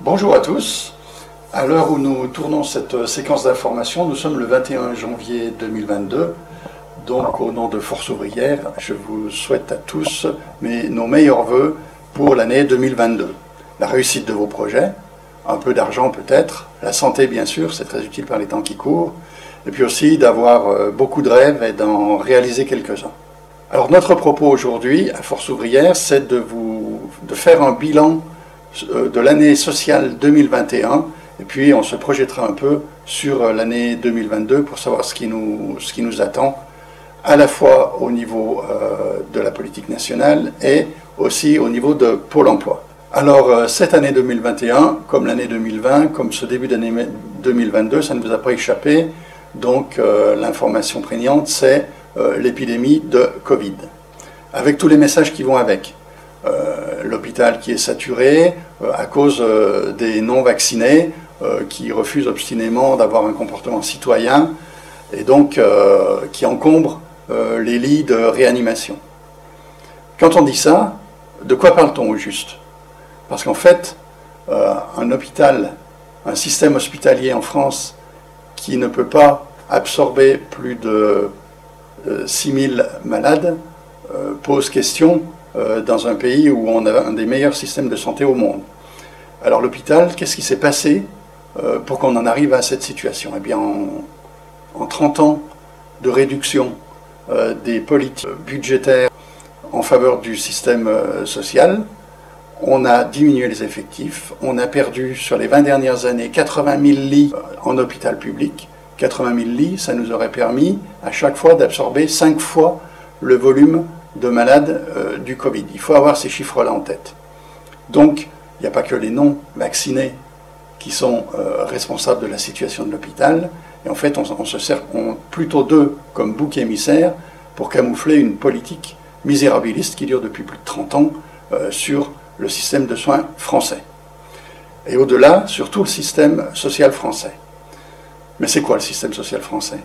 Bonjour à tous. À l'heure où nous tournons cette séquence d'information, nous sommes le 21 janvier 2022. Donc, au nom de Force Ouvrière, je vous souhaite à tous nos meilleurs vœux pour l'année 2022. La réussite de vos projets, un peu d'argent peut-être, la santé bien sûr, c'est très utile par les temps qui courent, et puis aussi d'avoir beaucoup de rêves et d'en réaliser quelques-uns. Alors notre propos aujourd'hui à Force Ouvrière, c'est de faire un bilan de l'année sociale 2021, et puis on se projettera un peu sur l'année 2022 pour savoir ce qui nous attend, à la fois au niveau de la politique nationale et aussi au niveau de Pôle emploi. Alors cette année 2021, comme l'année 2020, comme ce début d'année 2022, ça ne vous a pas échappé, donc l'information prégnante, c'est l'épidémie de Covid, avec tous les messages qui vont avec. L'hôpital qui est saturé à cause des non-vaccinés qui refusent obstinément d'avoir un comportement citoyen et donc qui encombrent les lits de réanimation. Quand on dit ça, de quoi parle-t-on au juste? Parce qu'en fait, un hôpital, un système hospitalier en France qui ne peut pas absorber plus de 6000 malades pose question dans un pays où on a un des meilleurs systèmes de santé au monde. Alors l'hôpital, qu'est-ce qui s'est passé pour qu'on en arrive à cette situation? Eh bien, en 30 ans de réduction des politiques budgétaires en faveur du système social, on a diminué les effectifs, on a perdu sur les 20 dernières années 80 000 lits en hôpital public. 80 000 lits, ça nous aurait permis à chaque fois d'absorber 5 fois le volume de malades du Covid. Il faut avoir ces chiffres-là en tête. Donc, il n'y a pas que les non-vaccinés qui sont responsables de la situation de l'hôpital. Et en fait, on se sert plutôt d'eux comme bouc émissaire pour camoufler une politique misérabiliste qui dure depuis plus de 30 ans sur le système de soins français. Et au-delà, sur tout le système social français. Mais c'est quoi le système social français?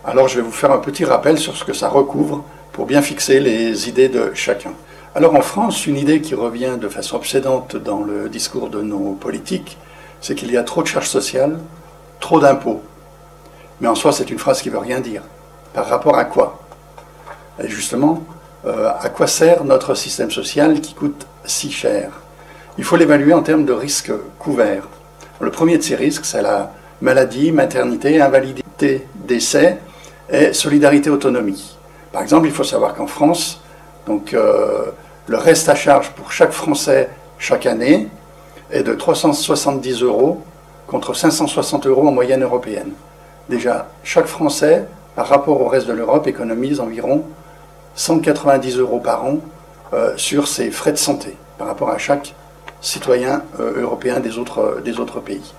Alors je vais vous faire un petit rappel sur ce que ça recouvre pour bien fixer les idées de chacun. Alors en France, une idée qui revient de façon obsédante dans le discours de nos politiques, c'est qu'il y a trop de charges sociales, trop d'impôts. Mais en soi, c'est une phrase qui ne veut rien dire. Par rapport à quoi? Et justement, à quoi sert notre système social qui coûte si cher? Il faut l'évaluer en termes de risques couverts. Le premier de ces risques, c'est la maladie, maternité, invalidité, décès et solidarité autonomie. Par exemple, il faut savoir qu'en France, donc, le reste à charge pour chaque Français chaque année est de 370 € contre 560 € en moyenne européenne. Déjà, chaque Français, par rapport au reste de l'Europe, économise environ 190 € par an sur ses frais de santé, par rapport à chaque citoyen européen des autres pays.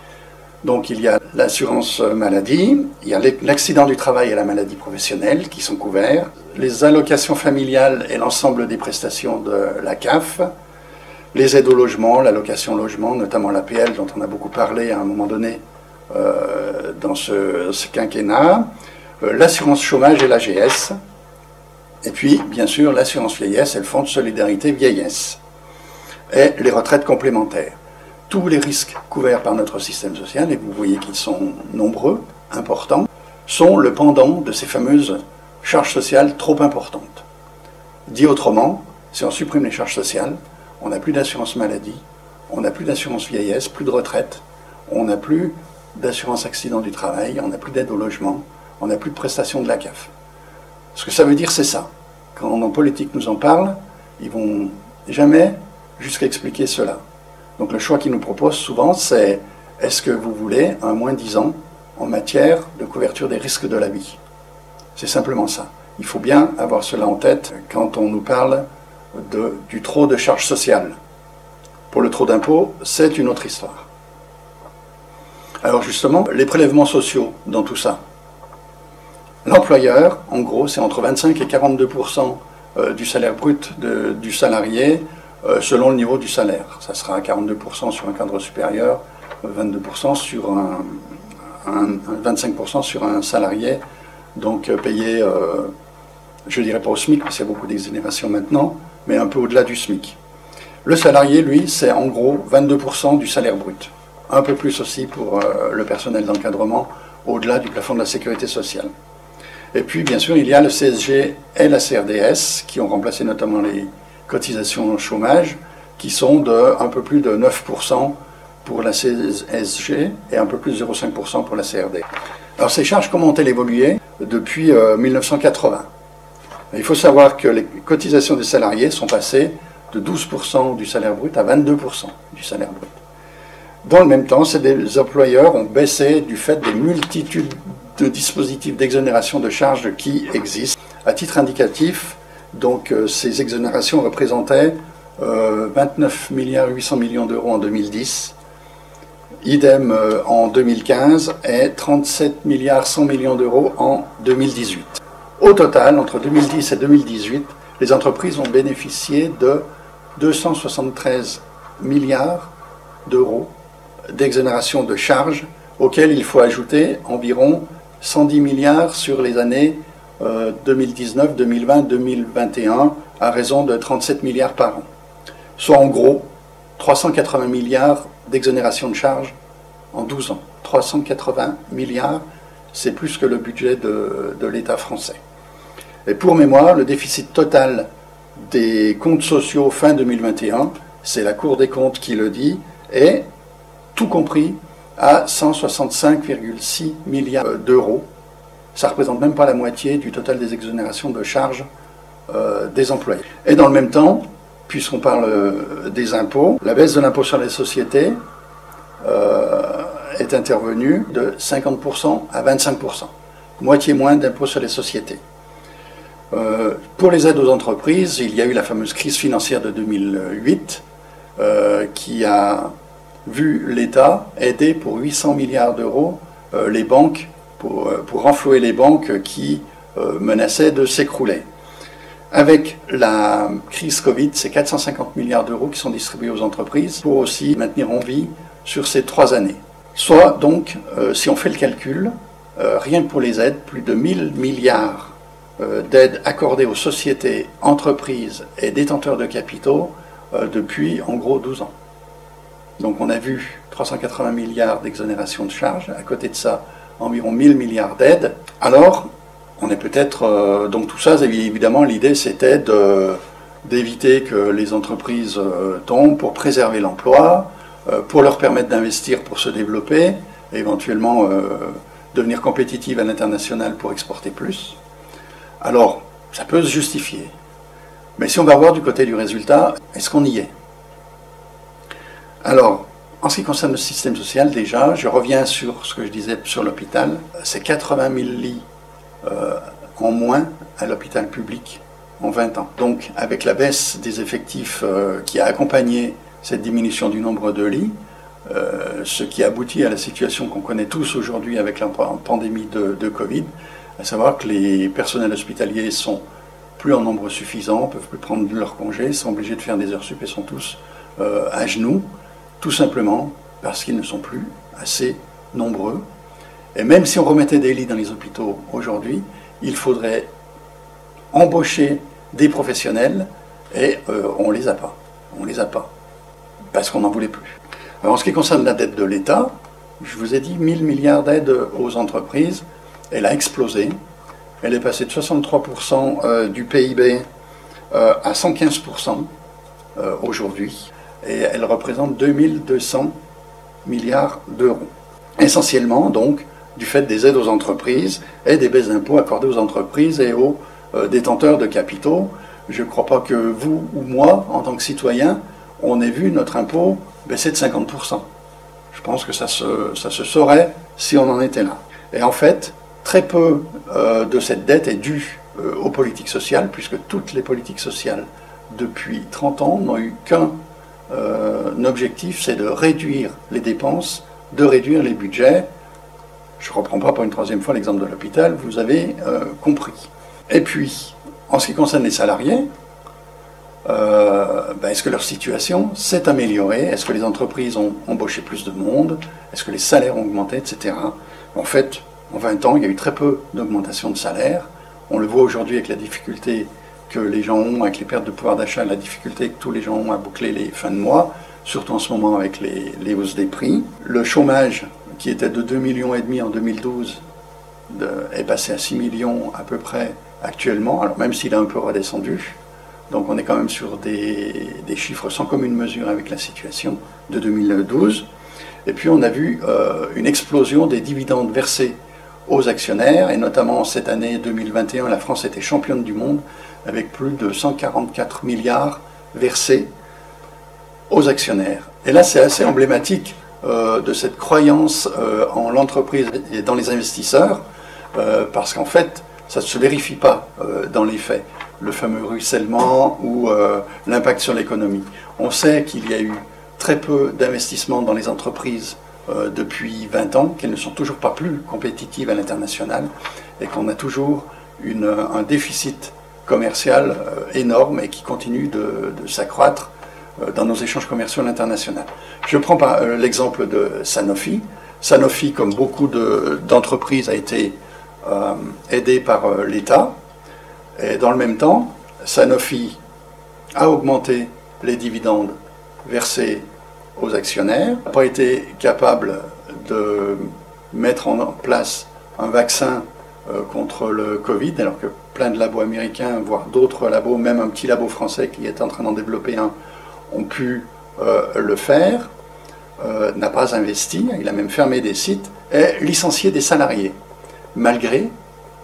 Donc il y a l'assurance maladie, il y a l'accident du travail et la maladie professionnelle qui sont couverts, les allocations familiales et l'ensemble des prestations de la CAF, les aides au logement, l'allocation logement, notamment l'APL dont on a beaucoup parlé à un moment donné dans ce quinquennat, l'assurance chômage et l'AGS, et puis bien sûr l'assurance vieillesse et le fonds de solidarité vieillesse, et les retraites complémentaires. Tous les risques couverts par notre système social, et vous voyez qu'ils sont nombreux, importants, sont le pendant de ces fameuses charges sociales trop importantes. Dit autrement, si on supprime les charges sociales, on n'a plus d'assurance maladie, on n'a plus d'assurance vieillesse, plus de retraite, on n'a plus d'assurance accident du travail, on n'a plus d'aide au logement, on n'a plus de prestations de la CAF. Ce que ça veut dire, c'est ça. Quand nos politiques nous en parlent, ils vont jamais jusqu'à expliquer cela. Donc le choix qu'ils nous proposent souvent, c'est est-ce que vous voulez un moins-disant en matière de couverture des risques de la vie? C'est simplement ça. Il faut bien avoir cela en tête quand on nous parle du trop de charges sociales. Pour le trop d'impôts, c'est une autre histoire. Alors justement, les prélèvements sociaux dans tout ça. L'employeur, en gros, c'est entre 25 et 42% du salaire brut du salarié selon le niveau du salaire. Ça sera 42% sur un cadre supérieur, 22% sur 25% sur un salarié, donc payé, je ne dirais pas au SMIC, parce qu'il y a beaucoup d'exonérations maintenant, mais un peu au-delà du SMIC. Le salarié, lui, c'est en gros 22% du salaire brut. Un peu plus aussi pour le personnel d'encadrement, au-delà du plafond de la sécurité sociale. Et puis, bien sûr, il y a le CSG et la CRDS, qui ont remplacé notamment les cotisations au chômage, qui sont de un peu plus de 9% pour la CSG et un peu plus de 0,5% pour la CRD. Alors, ces charges, comment ont-elles évolué depuis 1980 ? Il faut savoir que les cotisations des salariés sont passées de 12% du salaire brut à 22% du salaire brut. Dans le même temps, ces employeurs ont baissé du fait des multitudes de dispositifs d'exonération de charges qui existent. À titre indicatif, donc, ces exonérations représentaient 29 800 millions d'euros en 2010, idem en 2015 et 37 100 millions d'euros en 2018. Au total, entre 2010 et 2018, les entreprises ont bénéficié de 273 milliards d'euros d'exonération de charges, auxquels il faut ajouter environ 110 milliards sur les années 2019, 2020, 2021, à raison de 37 milliards par an. Soit en gros 380 milliards d'exonération de charges en 12 ans. 380 milliards, c'est plus que le budget de l'État français. Et pour mémoire, le déficit total des comptes sociaux fin 2021, c'est la Cour des comptes qui le dit, est tout compris à 165,6 milliards d'euros. Ça ne représente même pas la moitié du total des exonérations de charges des employés. Et dans le même temps, puisqu'on parle des impôts, la baisse de l'impôt sur les sociétés est intervenue de 50% à 25%, moitié moins d'impôt sur les sociétés. Pour les aides aux entreprises, il y a eu la fameuse crise financière de 2008 qui a vu l'État aider pour 800 milliards d'euros les banques, pour renflouer les banques qui menaçaient de s'écrouler. Avec la crise Covid, c'est 450 milliards d'euros qui sont distribués aux entreprises pour aussi maintenir en vie sur ces 3 années. Soit donc, si on fait le calcul, rien que pour les aides, plus de 1000 milliards d'aides accordées aux sociétés, entreprises et détenteurs de capitaux depuis en gros 12 ans. Donc on a vu 380 milliards d'exonération de charges, à côté de ça environ 1000 milliards d'aides. Alors on est peut-être, donc tout ça, évidemment l'idée c'était d'éviter que les entreprises tombent pour préserver l'emploi, pour leur permettre d'investir pour se développer, et éventuellement devenir compétitives à l'international pour exporter plus. Alors ça peut se justifier, mais si on va voir du côté du résultat, est-ce qu'on y est ? Alors, en ce qui concerne le système social, déjà, je reviens sur ce que je disais sur l'hôpital. C'est 80 000 lits en moins à l'hôpital public en 20 ans. Donc, avec la baisse des effectifs qui a accompagné cette diminution du nombre de lits, ce qui aboutit à la situation qu'on connaît tous aujourd'hui avec la pandémie de Covid, à savoir que les personnels hospitaliers sont plus en nombre suffisant, peuvent plus prendre leurs congés, sont obligés de faire des heures sup et sont tous à genoux, tout simplement parce qu'ils ne sont plus assez nombreux. Et même si on remettait des lits dans les hôpitaux aujourd'hui, il faudrait embaucher des professionnels et on les a pas. On les a pas. Parce qu'on n'en voulait plus. Alors, en ce qui concerne la dette de l'État, je vous ai dit 1000 milliards d'aides aux entreprises. Elle a explosé. Elle est passée de 63% du PIB à 115% aujourd'hui. Et elle représente 2200 milliards d'euros. Essentiellement, donc, du fait des aides aux entreprises et des baisses d'impôts accordées aux entreprises et aux détenteurs de capitaux. Je ne crois pas que vous ou moi, en tant que citoyen, on ait vu notre impôt baisser de 50%. Je pense que ça se saurait si on en était là. Et en fait, très peu de cette dette est due aux politiques sociales, puisque toutes les politiques sociales, depuis 30 ans, n'ont eu qu'un objectif, c'est de réduire les dépenses, de réduire les budgets. Je ne reprends pas pour une troisième fois l'exemple de l'hôpital, vous avez compris. Et puis, en ce qui concerne les salariés, est-ce que leur situation s'est améliorée? Est-ce que les entreprises ont embauché plus de monde? Est-ce que les salaires ont augmenté, etc. En fait, en 20 ans, il y a eu très peu d'augmentation de salaire. On le voit aujourd'hui avec la difficulté que les gens ont avec les pertes de pouvoir d'achat, la difficulté que tous les gens ont à boucler les fins de mois, surtout en ce moment avec les hausses des prix. Le chômage, qui était de 2,5 millions en 2012, est passé à 6 millions à peu près actuellement, alors même s'il a un peu redescendu. Donc on est quand même sur des chiffres sans commune mesure avec la situation de 2012. Et puis on a vu une explosion des dividendes versés aux actionnaires, et notamment cette année 2021, la France était championne du monde, avec plus de 144 milliards versés aux actionnaires. Et là c'est assez emblématique de cette croyance en l'entreprise et dans les investisseurs, parce qu'en fait, ça ne se vérifie pas dans les faits, le fameux ruissellement ou l'impact sur l'économie. On sait qu'il y a eu très peu d'investissements dans les entreprises depuis 20 ans, qu'elles ne sont toujours pas plus compétitives à l'international et qu'on a toujours un déficit commercial énorme et qui continue de s'accroître dans nos échanges commerciaux à l'international. Je prends l'exemple de Sanofi. Sanofi, comme beaucoup d'entreprises, a été aidé par l'État. Et dans le même temps, Sanofi a augmenté les dividendes versés aux actionnaires, n'a pas été capable de mettre en place un vaccin contre le Covid, alors que plein de labos américains, voire d'autres labos, même un petit labo français qui est en train d'en développer un, ont pu le faire, n'a pas investi, il a même fermé des sites et licencié des salariés, malgré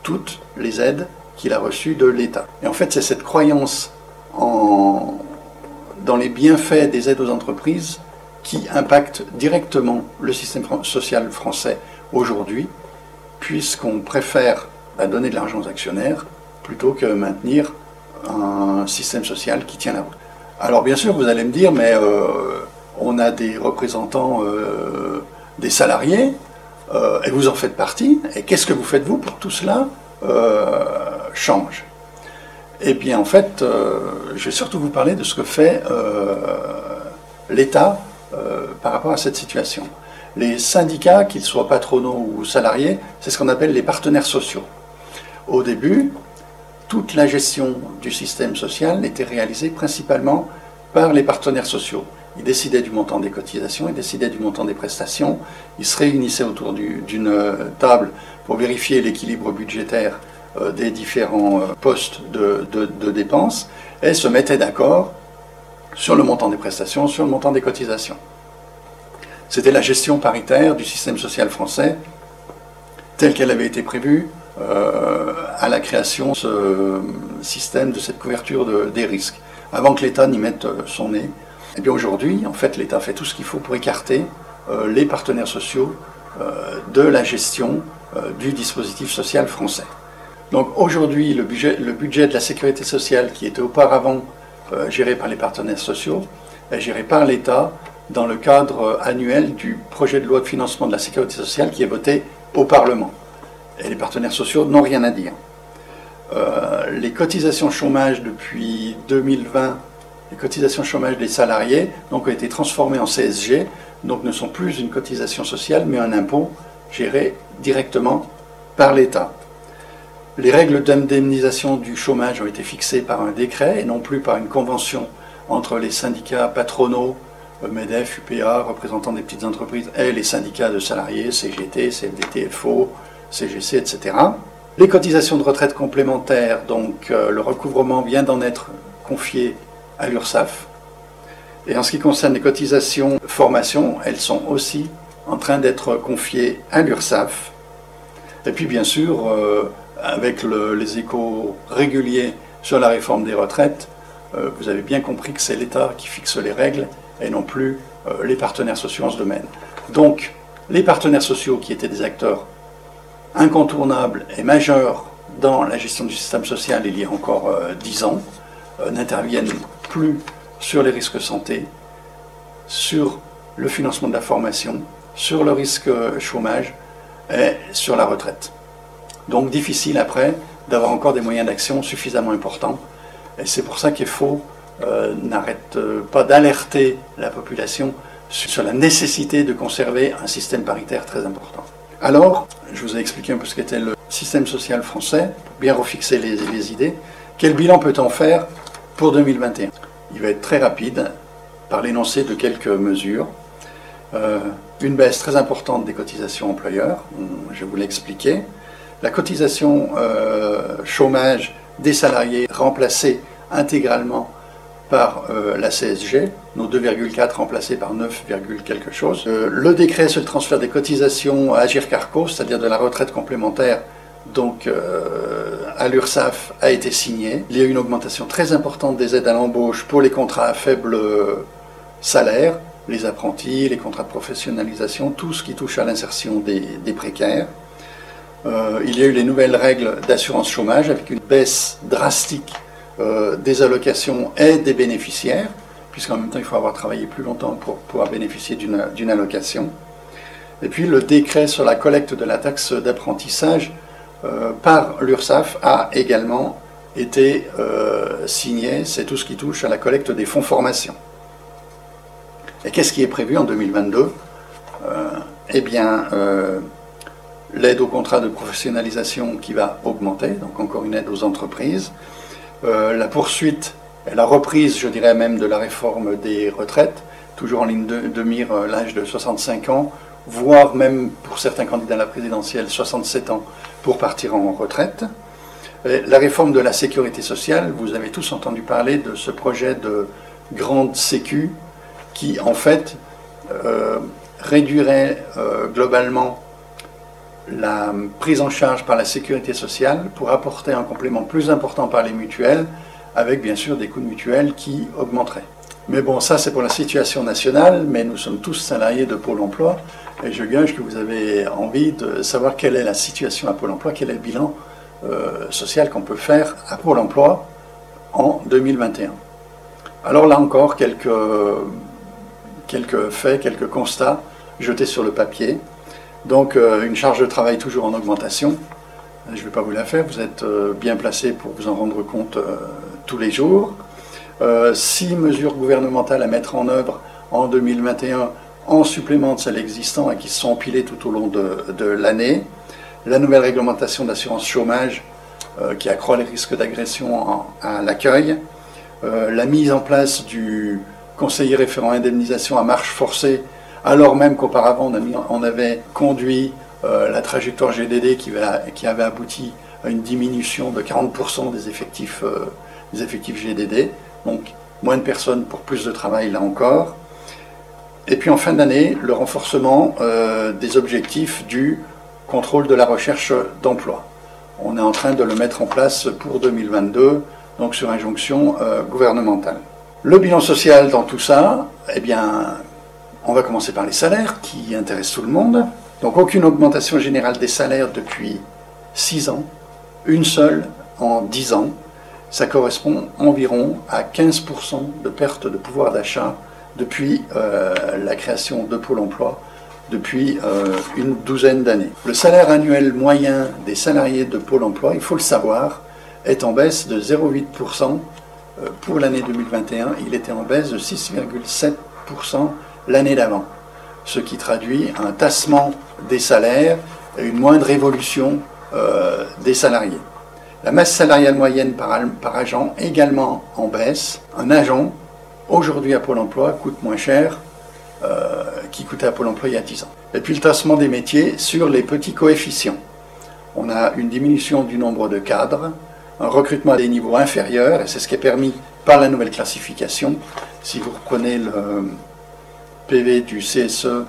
toutes les aides qu'il a reçues de l'État. Et en fait, c'est cette croyance dans les bienfaits des aides aux entreprises qui impacte directement le système social français aujourd'hui, puisqu'on préfère donner de l'argent aux actionnaires plutôt que maintenir un système social qui tient la route. Alors bien sûr, vous allez me dire, mais on a des représentants des salariés, et vous en faites partie, et qu'est-ce que vous faites vous pour que tout cela change? Eh bien en fait, je vais surtout vous parler de ce que fait l'État par rapport à cette situation. Les syndicats, qu'ils soient patronaux ou salariés, c'est ce qu'on appelle les partenaires sociaux. Au début, toute la gestion du système social était réalisée principalement par les partenaires sociaux. Ils décidaient du montant des cotisations, ils décidaient du montant des prestations, ils se réunissaient autour d'une table pour vérifier l'équilibre budgétaire des différents postes de dépenses et se mettaient d'accord sur le montant des prestations, sur le montant des cotisations. C'était la gestion paritaire du système social français telle qu'elle avait été prévue à la création de ce système, de cette couverture des risques, avant que l'État n'y mette son nez. Et bien aujourd'hui, en fait, l'État fait tout ce qu'il faut pour écarter les partenaires sociaux de la gestion du dispositif social français. Donc aujourd'hui, le budget de la sécurité sociale, qui était auparavant géré par les partenaires sociaux, est géré par l'État dans le cadre annuel du projet de loi de financement de la sécurité sociale qui est voté au Parlement. Et les partenaires sociaux n'ont rien à dire. Les cotisations chômage depuis 2020, les cotisations chômage des salariés donc, ont été transformées en CSG, donc ne sont plus une cotisation sociale mais un impôt géré directement par l'État. Les règles d'indemnisation du chômage ont été fixées par un décret et non plus par une convention entre les syndicats patronaux, MEDEF, UPA, représentants des petites entreprises, et les syndicats de salariés, CGT, CFDT, FO, CGC, etc. Les cotisations de retraite complémentaires, donc le recouvrement vient d'en être confié à l'URSSAF. Et en ce qui concerne les cotisations formation, elles sont aussi en train d'être confiées à l'URSSAF. Et puis bien sûr, avec les échos réguliers sur la réforme des retraites, vous avez bien compris que c'est l'État qui fixe les règles et non plus les partenaires sociaux en ce domaine. Donc, les partenaires sociaux qui étaient des acteurs incontournables et majeurs dans la gestion du système social il y a encore 10 ans, n'interviennent plus sur les risques santé, sur le financement de la formation, sur le risque chômage et sur la retraite. Donc difficile après d'avoir encore des moyens d'action suffisamment importants. Et c'est pour ça qu'EFO n'arrête pas d'alerter la population sur la nécessité de conserver un système paritaire très important. Alors, je vous ai expliqué un peu ce qu'était le système social français, pour bien refixer les idées. Quel bilan peut-on faire pour 2021? Il va être très rapide par l'énoncé de quelques mesures. Une baisse très importante des cotisations employeurs, je vous l'ai expliqué. La cotisation chômage des salariés remplacée intégralement par la CSG, nos 2,4 remplacés par 9, quelque chose. Le décret sur le transfert des cotisations à Agirc-Arrco, c'est-à-dire de la retraite complémentaire, donc à l'URSSAF, a été signé. Il y a eu une augmentation très importante des aides à l'embauche pour les contrats à faible salaire, les apprentis, les contrats de professionnalisation, tout ce qui touche à l'insertion des précaires. Il y a eu les nouvelles règles d'assurance chômage avec une baisse drastique des allocations et des bénéficiaires, puisqu'en même temps il faut avoir travaillé plus longtemps pour pouvoir bénéficier d'une allocation. Et puis le décret sur la collecte de la taxe d'apprentissage par l'URSSAF a également été signé. C'est tout ce qui touche à la collecte des fonds formation. Et qu'est-ce qui est prévu en 2022? Eh bien, l'aide au contrat de professionnalisation qui va augmenter, donc encore une aide aux entreprises. La poursuite et la reprise, je dirais même, de la réforme des retraites, toujours en ligne de mire l'âge de 65 ans, voire même pour certains candidats à la présidentielle, 67 ans pour partir en retraite. La réforme de la sécurité sociale, vous avez tous entendu parler de ce projet de grande sécu qui, en fait, réduirait globalement la prise en charge par la sécurité sociale pour apporter un complément plus important par les mutuelles, avec bien sûr des coûts de mutuelles qui augmenteraient. Mais bon, ça c'est pour la situation nationale, mais nous sommes tous salariés de Pôle emploi, et je gage que vous avez envie de savoir quelle est la situation à Pôle emploi, quel est le bilan social qu'on peut faire à Pôle emploi en 2021. Alors là encore, quelques faits, quelques constats jetés sur le papier. Donc une charge de travail toujours en augmentation. Je ne vais pas vous la faire, vous êtes bien placé pour vous en rendre compte tous les jours. 6 mesures gouvernementales à mettre en œuvre en 2021 en supplément de celles existantes et qui se sont empilées tout au long de l'année. La nouvelle réglementation d'assurance chômage qui accroît les risques d'agression à l'accueil. La mise en place du conseiller référent indemnisation à marche forcée, alors même qu'auparavant on avait conduit la trajectoire GDD qui avait abouti à une diminution de 40% des effectifs GDD, donc moins de personnes pour plus de travail là encore. Et puis en fin d'année, le renforcement des objectifs du contrôle de la recherche d'emploi. On est en train de le mettre en place pour 2022, donc sur injonction gouvernementale. Le bilan social dans tout ça, eh bien, on va commencer par les salaires qui intéressent tout le monde. Donc aucune augmentation générale des salaires depuis 6 ans, une seule en 10 ans. Ça correspond environ à 15% de perte de pouvoir d'achat depuis la création de Pôle emploi, depuis une douzaine d'années. Le salaire annuel moyen des salariés de Pôle emploi, il faut le savoir, est en baisse de 0,8% pour l'année 2021. Il était en baisse de 6,7% l'année d'avant, ce qui traduit un tassement des salaires et une moindre évolution des salariés. La masse salariale moyenne par agent également en baisse. Un agent, aujourd'hui à Pôle emploi, coûte moins cher qu'il coûtait à Pôle emploi il y a 10 ans. Et puis le tassement des métiers sur les petits coefficients. On a une diminution du nombre de cadres, un recrutement à des niveaux inférieurs, et c'est ce qui est permis par la nouvelle classification. Si vous reprenez le PV du CSE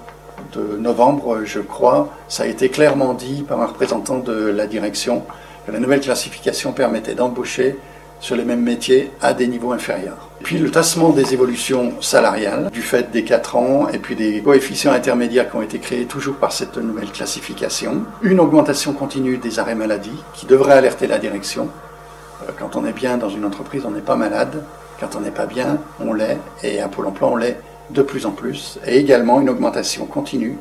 de novembre, je crois, ça a été clairement dit par un représentant de la direction que la nouvelle classification permettait d'embaucher sur les mêmes métiers à des niveaux inférieurs. Et puis le tassement des évolutions salariales, du fait des 4 ans, et puis des coefficients intermédiaires qui ont été créés toujours par cette nouvelle classification. Une augmentation continue des arrêts maladie qui devrait alerter la direction. Quand on est bien dans une entreprise, on n'est pas malade. Quand on n'est pas bien, on l'est. Et à Pôle emploi, on l'est de plus en plus. Et également une augmentation continue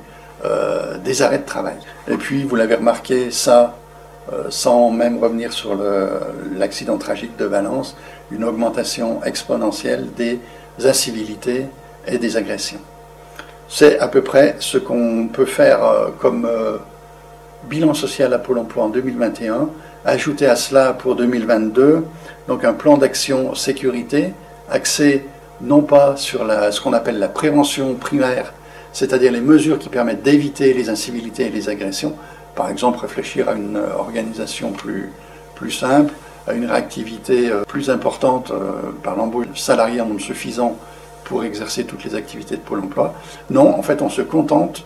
des arrêts de travail. Et puis, vous l'avez remarqué, ça, sans même revenir sur l'accident tragique de Valence, une augmentation exponentielle des incivilités et des agressions. C'est à peu près ce qu'on peut faire comme bilan social à Pôle emploi en 2021, ajouté à cela pour 2022 donc un plan d'action sécurité axé non pas sur ce qu'on appelle la prévention primaire, c'est-à-dire les mesures qui permettent d'éviter les incivilités et les agressions, par exemple réfléchir à une organisation plus simple, à une réactivité plus importante par l'embauche de salariés en nombre suffisant pour exercer toutes les activités de Pôle emploi. Non, en fait, on se contente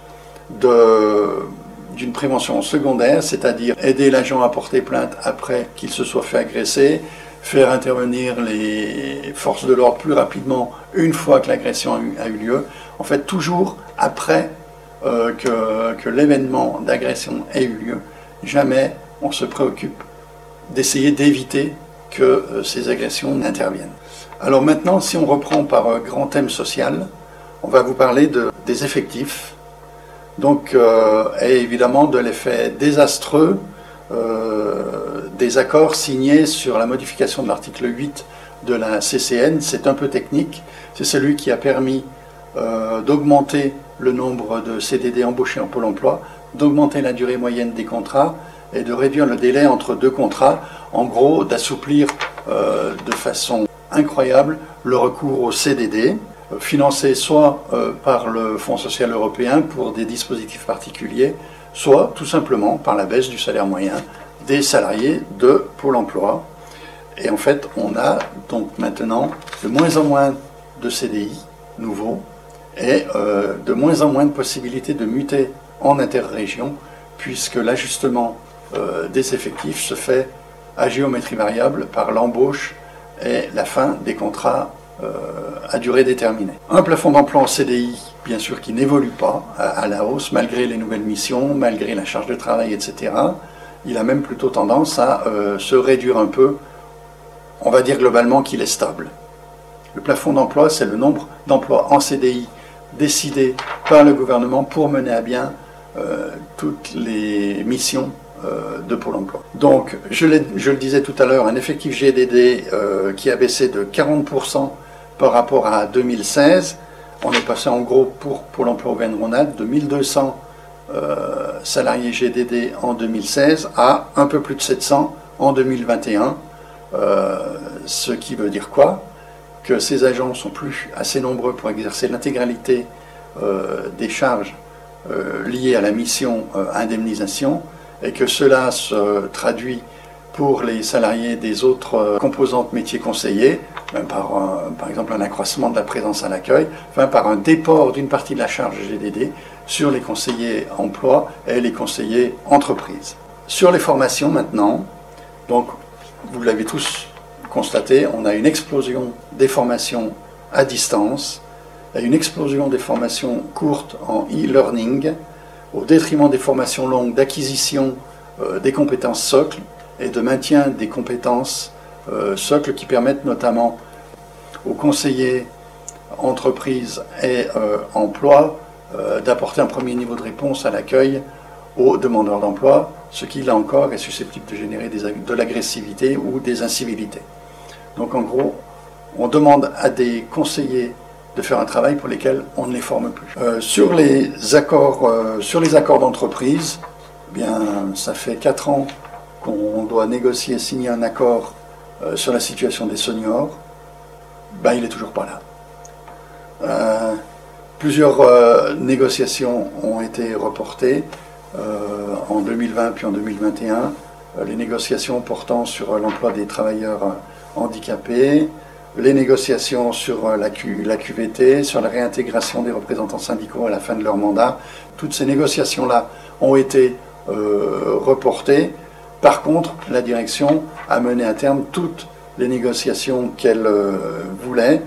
d'une prévention secondaire, c'est-à-dire aider l'agent à porter plainte après qu'il se soit fait agresser, faire intervenir les forces de l'ordre plus rapidement une fois que l'agression a eu lieu. En fait, toujours après que l'événement d'agression ait eu lieu. Jamais on se préoccupe d'essayer d'éviter que ces agressions n'interviennent. Alors maintenant, si on reprend par grand thème social, on va vous parler des effectifs, donc, et évidemment de l'effet désastreux des accords signés sur la modification de l'article 8 de la CCN. C'est un peu technique, c'est celui qui a permis d'augmenter le nombre de CDD embauchés en Pôle emploi, d'augmenter la durée moyenne des contrats et de réduire le délai entre deux contrats, en gros d'assouplir de façon incroyable le recours au CDD, financé soit par le Fonds social européen pour des dispositifs particuliers, soit tout simplement par la baisse du salaire moyen des salariés de Pôle emploi. Et en fait, on a donc maintenant de moins en moins de CDI nouveaux et de moins en moins de possibilités de muter en interrégion, puisque l'ajustement des effectifs se fait à géométrie variable par l'embauche et la fin des contrats à durée déterminée. Un plafond d'emploi en CDI, bien sûr, qui n'évolue pas à la hausse, malgré les nouvelles missions, malgré la charge de travail, etc. Il a même plutôt tendance à se réduire un peu. On va dire globalement qu'il est stable. Le plafond d'emploi, c'est le nombre d'emplois en CDI décidés par le gouvernement pour mener à bien toutes les missions de Pôle emploi. Donc, je le disais tout à l'heure, un effectif GDD qui a baissé de 40% par rapport à 2016. On est passé en gros pour Pôle emploi Auvergne-Rhône-Alpes de 1200 salariés GDD en 2016 à un peu plus de 700 en 2021. Ce qui veut dire quoi? Que ces agents sont plus assez nombreux pour exercer l'intégralité des charges liées à la mission indemnisation, et que cela se traduit pour les salariés des autres composantes métiers conseillers, même par exemple un accroissement de la présence à l'accueil, enfin par un déport d'une partie de la charge GDD sur les conseillers emploi et les conseillers entreprises. Sur les formations maintenant, donc vous l'avez tous constaté, on a une explosion des formations à distance et une explosion des formations courtes en e-learning au détriment des formations longues d'acquisition des compétences socles et de maintien des compétences socles qui permettent notamment aux conseillers entreprises et emploi d'apporter un premier niveau de réponse à l'accueil aux demandeurs d'emploi, ce qui là encore est susceptible de générer de l'agressivité ou des incivilités. Donc en gros, on demande à des conseillers de faire un travail pour lesquels on ne les forme plus. Sur les accords d'entreprise, eh bien, ça fait 4 ans qu'on doit négocier, signer un accord sur la situation des seniors. Ben, il n'est toujours pas là. Plusieurs négociations ont été reportées en 2020 puis en 2021. Les négociations portant sur l'emploi des travailleurs handicapés, les négociations sur la QVT, sur la réintégration des représentants syndicaux à la fin de leur mandat. Toutes ces négociations-là ont été reportées. Par contre, la direction a mené à terme toutes les négociations qu'elle voulait,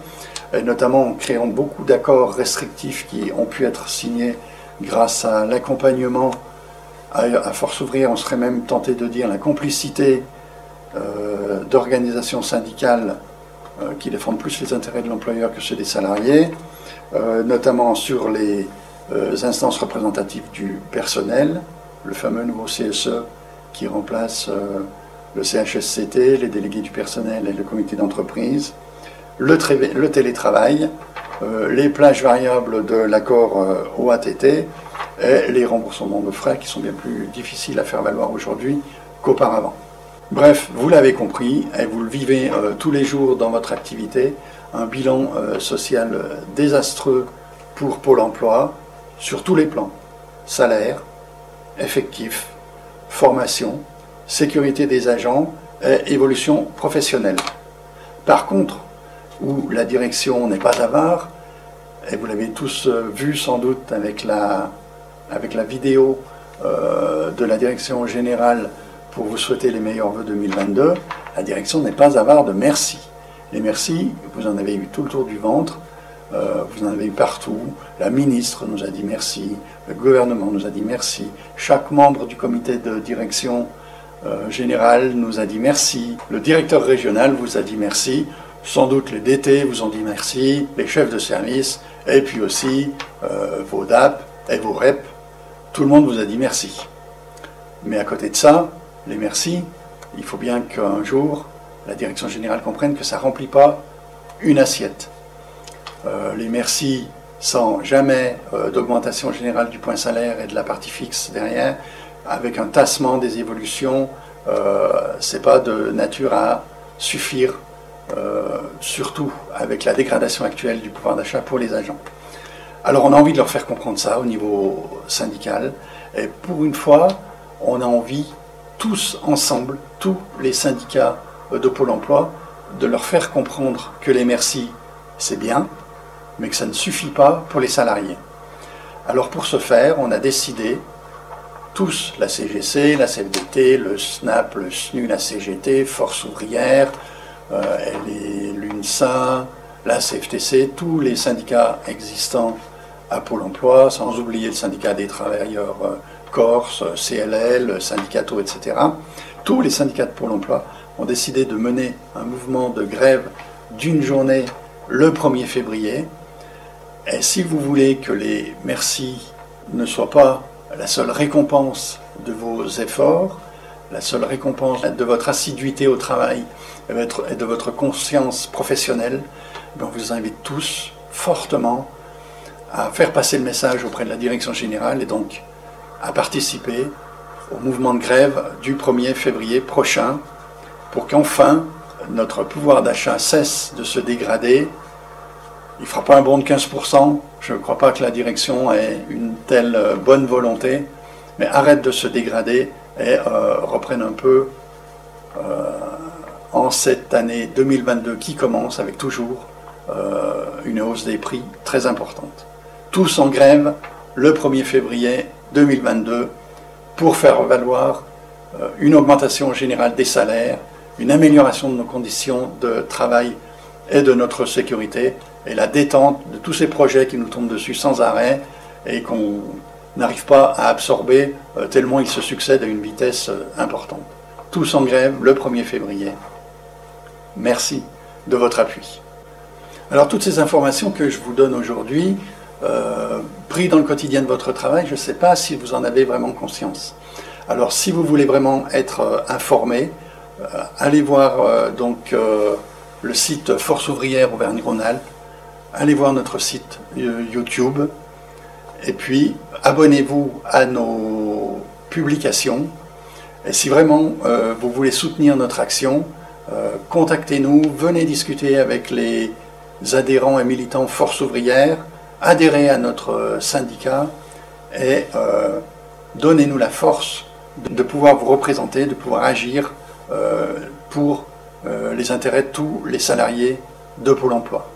et notamment en créant beaucoup d'accords restrictifs qui ont pu être signés grâce à l'accompagnement, à Force ouvrière, on serait même tenté de dire la complicité d'organisations syndicales qui défendent plus les intérêts de l'employeur que ceux des salariés, notamment sur les instances représentatives du personnel, le fameux nouveau CSE qui remplace le CHSCT, les délégués du personnel et le comité d'entreprise, le télétravail, les plages variables de l'accord OATT et les remboursements de frais qui sont bien plus difficiles à faire valoir aujourd'hui qu'auparavant. Bref, vous l'avez compris, et vous le vivez tous les jours dans votre activité, un bilan social désastreux pour Pôle emploi, sur tous les plans. Salaire, effectif, formation, sécurité des agents et évolution professionnelle. Par contre, où la direction n'est pas avare, et vous l'avez tous vu sans doute avec la vidéo de la direction générale pour vous souhaiter les meilleurs vœux 2022, la direction n'est pas avare de merci. Les merci, vous en avez eu tout le tour du ventre, vous en avez eu partout. La ministre nous a dit merci, le gouvernement nous a dit merci, chaque membre du comité de direction générale nous a dit merci, le directeur régional vous a dit merci, sans doute les DT vous ont dit merci, les chefs de service, et puis aussi vos DAP et vos REP, tout le monde vous a dit merci. Mais à côté de ça, les merci, il faut bien qu'un jour, la direction générale comprenne que ça ne remplit pas une assiette. Les merci sans jamais d'augmentation générale du point salaire et de la partie fixe derrière, avec un tassement des évolutions, c'est pas de nature à suffire, surtout avec la dégradation actuelle du pouvoir d'achat pour les agents. Alors on a envie de leur faire comprendre ça au niveau syndical, et pour une fois, on a envie tous ensemble, tous les syndicats de Pôle emploi, de leur faire comprendre que les merci, c'est bien, mais que ça ne suffit pas pour les salariés. Alors pour ce faire, on a décidé, tous, la CGC, la CFDT, le SNAP, le SNU, la CGT, Force ouvrière, l'UNSA, la CFTC, tous les syndicats existants à Pôle emploi, sans oublier le syndicat des travailleurs Corse, CLL, Syndicato, etc. Tous les syndicats de Pôle emploi ont décidé de mener un mouvement de grève d'une journée le 1er février. Et si vous voulez que les merci ne soient pas la seule récompense de vos efforts, la seule récompense de votre assiduité au travail et de votre conscience professionnelle, on vous invite tous fortement à faire passer le message auprès de la direction générale et donc à participer au mouvement de grève du 1er février prochain pour qu'enfin notre pouvoir d'achat cesse de se dégrader. Il ne fera pas un bond de 15%, je ne crois pas que la direction ait une telle bonne volonté, mais arrête de se dégrader et reprenne un peu en cette année 2022 qui commence avec toujours une hausse des prix très importante. Tous en grève le 1er février 2022 pour faire valoir une augmentation générale des salaires, une amélioration de nos conditions de travail et de notre sécurité, et la détente de tous ces projets qui nous tombent dessus sans arrêt et qu'on n'arrive pas à absorber tellement ils se succèdent à une vitesse importante. Tous en grève le 1er février. Merci de votre appui. Alors toutes ces informations que je vous donne aujourd'hui, prises dans le quotidien de votre travail, je ne sais pas si vous en avez vraiment conscience. Alors si vous voulez vraiment être informé, allez voir le site Force ouvrière Auvergne-Rhône-Alpes, allez voir notre site YouTube, et puis abonnez-vous à nos publications. Et si vraiment vous voulez soutenir notre action, contactez-nous, venez discuter avec les adhérents et militants Force ouvrière, adhérez à notre syndicat et donnez-nous la force de pouvoir vous représenter, de pouvoir agir pour les intérêts de tous les salariés de Pôle emploi.